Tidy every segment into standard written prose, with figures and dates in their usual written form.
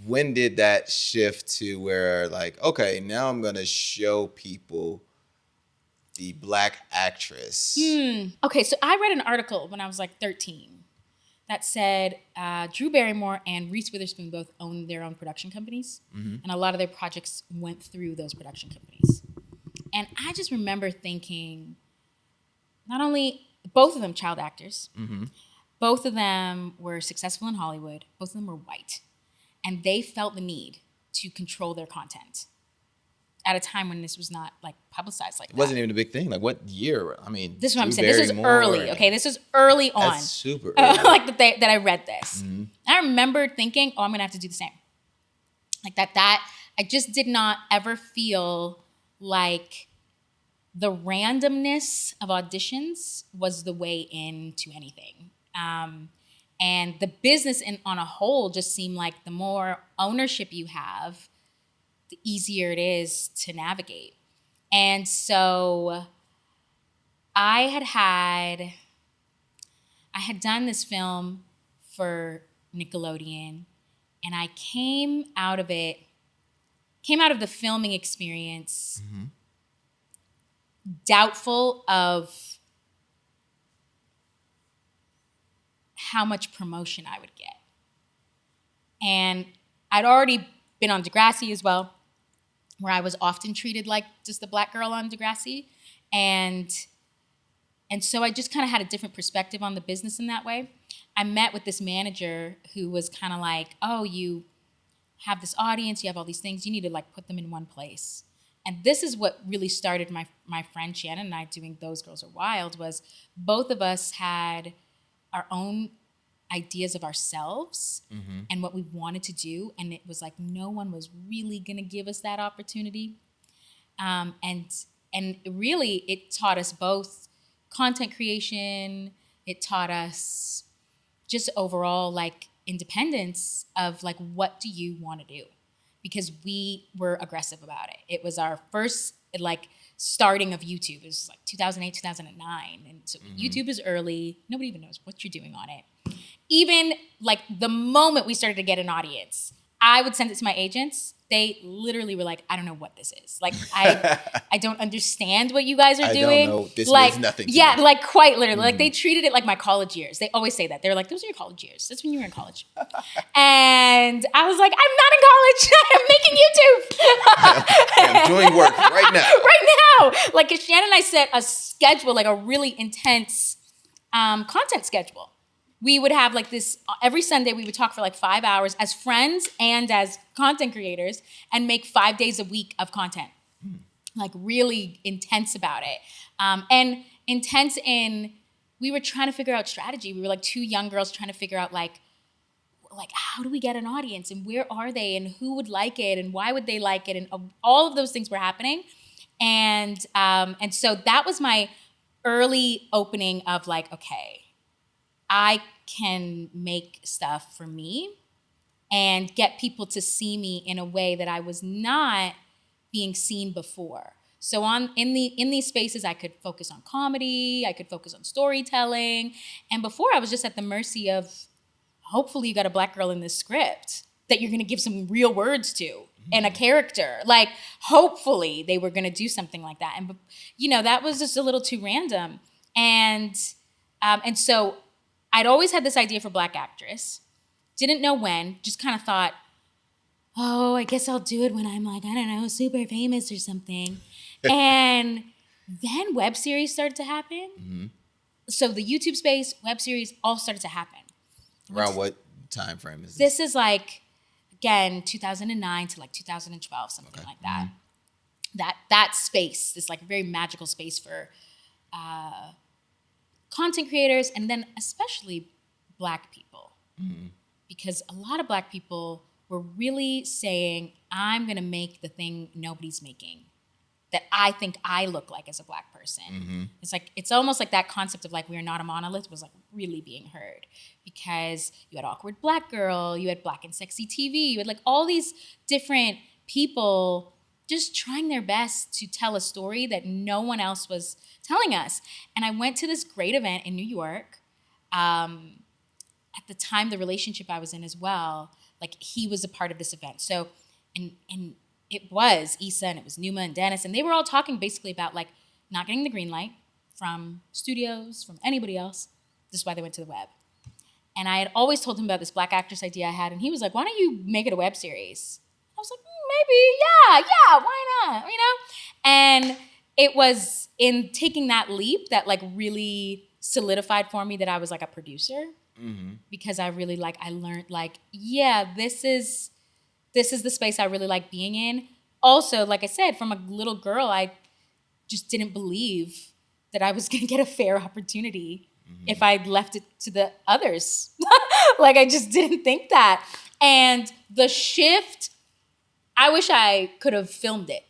when did that shift to where like, okay, now I'm going to show people the Black actress? Okay, so I read an article when I was like 13 that said Drew Barrymore and Reese Witherspoon both own their own production companies, and a lot of their projects went through those production companies. And I just remember thinking, not only both of them child actors, both of them were successful in Hollywood, both of them were white, and they felt the need to control their content at a time when this was not like publicized like that. It wasn't even a big thing. Like what year? I mean, This is what I'm Drew saying. This is Barrymore early. Okay, this is early on. That's super early. Like that I read this. I remember thinking, oh, I'm gonna have to do the same. Like that. I just did not ever feel like the randomness of auditions was the way into anything. And the business on a whole just seemed like the more ownership you have, the easier it is to navigate. And so I had done this film for Nickelodeon, and I came out of the filming experience doubtful of how much promotion I would get. And I'd already been on Degrassi as well, where I was often treated like just the Black girl on Degrassi. And so I just kind of had a different perspective on the business in that way. I met with this manager who was kind of like, oh, you have this audience, you have all these things, you need to like put them in one place. And this is what really started my friend Shannon and I doing Those Girls Are Wild, was both of us had our own ideas of ourselves and what we wanted to do. And it was like, no one was really going to give us that opportunity. And really it taught us both content creation. It taught us just overall like independence of like, what do you want to do? Because we were aggressive about it. It was our first like starting of YouTube. It was like 2008, 2009. And so YouTube is early. Nobody even knows what you're doing on it. Even like the moment we started to get an audience, I would send it to my agents. They literally were like, I don't know what this is. Like, I don't understand what you guys are doing. I don't know. This like, means nothing to yeah, me. Like quite literally. Like they treated it like my college years. They always say that. They're like, those are your college years. That's when you were in college. And I was like, I'm not in college. I'm making YouTube. I'm doing work right now. Right now. Like Shannon and I set a schedule, like a really intense content schedule. We would have like this, every Sunday we would talk for like 5 hours as friends and as content creators and make 5 days a week of content. Like really intense about it. And intense in, we were trying to figure out strategy. We were like two young girls trying to figure out like how do we get an audience and where are they and who would like it and why would they like it, and all of those things were happening. And so that was my early opening of like, okay, I can make stuff for me and get people to see me in a way that I was not being seen before. So in these spaces, I could focus on comedy, I could focus on storytelling. And before I was just at the mercy of, hopefully you got a Black girl in this script that you're gonna give some real words to and a character. Like, hopefully they were gonna do something like that. And, you know, that was just a little too random. And so I'd always had this idea for Black actress. Didn't know when, just kind of thought, oh, I guess I'll do it when I'm like, I don't know, super famous or something. And then web series started to happen. So the YouTube space, web series, all started to happen. Around what time frame is this? This is like, again, 2009 to like 2012, something like that. That space, this like very magical space for content creators, and then especially Black people. Because a lot of Black people were really saying, I'm gonna make the thing nobody's making, that I think I look like as a Black person. It's like, it's almost like that concept of like, we're not a monolith was like really being heard, because you had Awkward Black Girl, you had Black and Sexy TV, you had like all these different people just trying their best to tell a story that no one else was telling us. And I went to this great event in New York. At the time, the relationship I was in as well, like he was a part of this event. So, and it was Issa and it was Numa and Dennis, and they were all talking basically about like not getting the green light from studios, from anybody else. This is why they went to the web. And I had always told him about this Black actress idea I had, and he was like, why don't you make it a web series? I was like, maybe, yeah, why not, you know? And it was in taking that leap that like really solidified for me that I was like a producer, because I really like, I learned like, yeah, this is the space I really like being in. Also, like I said, from a little girl, I just didn't believe that I was gonna get a fair opportunity if I left it to the others. Like I just didn't think that. And the shift, I wish I could have filmed it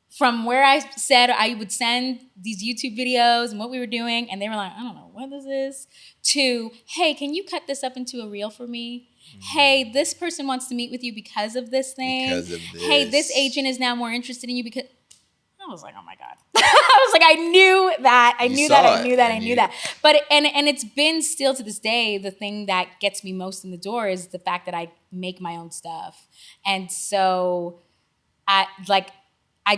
from where I said I would send these YouTube videos and what we were doing, and they were like, I don't know what this is, to, hey, can you cut this up into a reel for me? Hey, this person wants to meet with you because of this thing. Because of this. Hey, this agent is now more interested in you because... I was like, oh my God. I was like, I knew that. I knew that. But, and it's been still to this day, the thing that gets me most in the door is the fact that I make my own stuff. And so I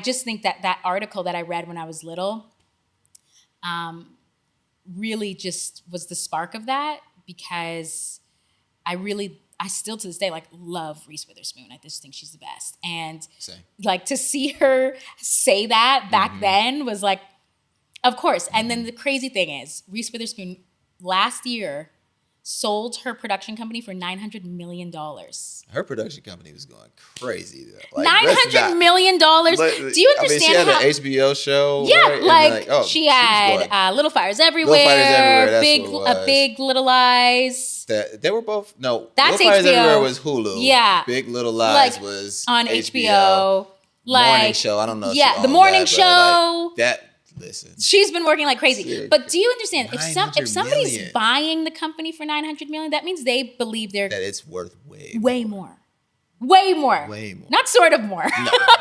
just think that article that I read when I was little really just was the spark of that, because I still to this day like love Reese Witherspoon. I just think she's the best. And like to see her say that back then was like, of course. And then the crazy thing is Reese Witherspoon last year sold her production company for $900 million. Her production company was going crazy though. Like, $900 million. Do you understand? She had an HBO show. Yeah, right? She had Little Fires Everywhere. Big Little Lies. They were both That's Little Fires HBO. Everywhere was Hulu. Yeah, Big Little Lies was on HBO. Morning show. I don't know. Yeah, the morning show. Listen, she's been working like crazy. But do you understand? If somebody's buying the company for $900 million, that means they believe that it's worth way more. Not sort of more.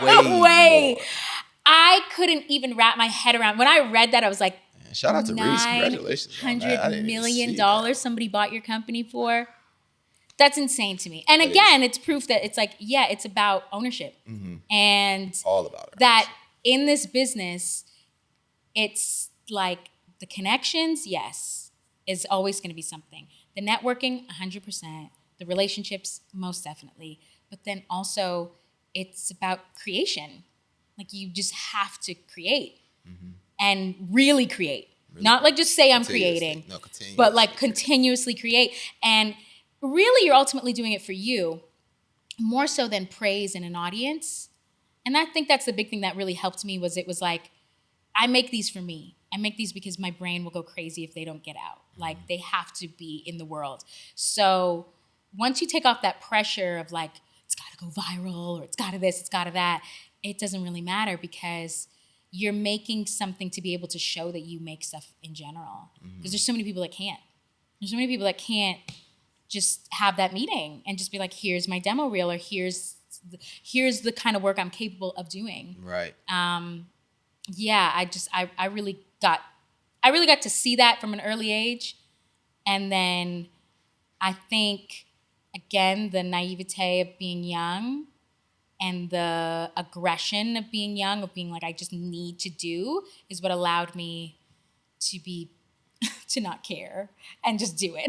No, way more. I couldn't even wrap my head around. When I read that, I was like, shout out to Reese. Congratulations. $900 million somebody bought your company for. That's insane to me. And again, it's proof that it's like, yeah, it's about ownership. And all about it. That in this business, it's like the connections, yes, is always going to be something. The networking, 100%. The relationships, most definitely. But then also, it's about creation. Like you just have to create and really create. Not like just say I'm creating, but like continuously create. And really, you're ultimately doing it for you, more so than praise in an audience. And I think that's the big thing that really helped me was it was like, I make these for me. I make these because my brain will go crazy if they don't get out. Like they have to be in the world. So once you take off that pressure of like, it's got to go viral or it's got to this, it's got to that, it doesn't really matter because you're making something to be able to show that you make stuff in general. Because there's so many people that can't. There's so many people that can't just have that meeting and just be like, here's my demo reel or here's the kind of work I'm capable of doing. Right. Yeah, I really got to see that from an early age. And then I think, again, the naivete of being young and the aggression of being young, of being like, I just need to do, is what allowed me to not care and just do it.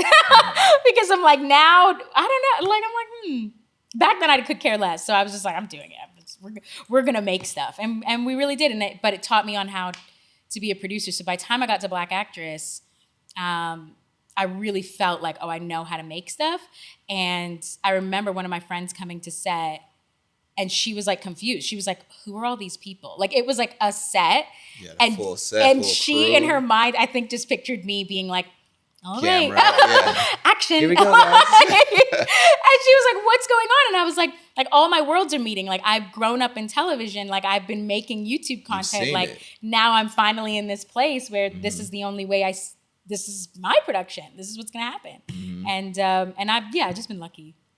Because I'm like, now, I don't know, like, I'm like, Back then I could care less. So I was just like, I'm doing it. We're going to make stuff. And we really did. But it taught me on how to be a producer. So by the time I got to Black Actress, I really felt like, I know how to make stuff. And I remember one of my friends coming to set and she was like confused. She was like, who are all these people? Like it was like a set. Yeah, and full set, and full she crew. In her mind, I think just pictured me being like, all right, action. Here we go, guys. And she was like, what's going on? And I was like all my worlds are meeting. Like I've grown up in television. Like I've been making YouTube content. Like it. Now I'm finally in this place where this is the only way this is my production. This is what's going to happen. And I've just been lucky.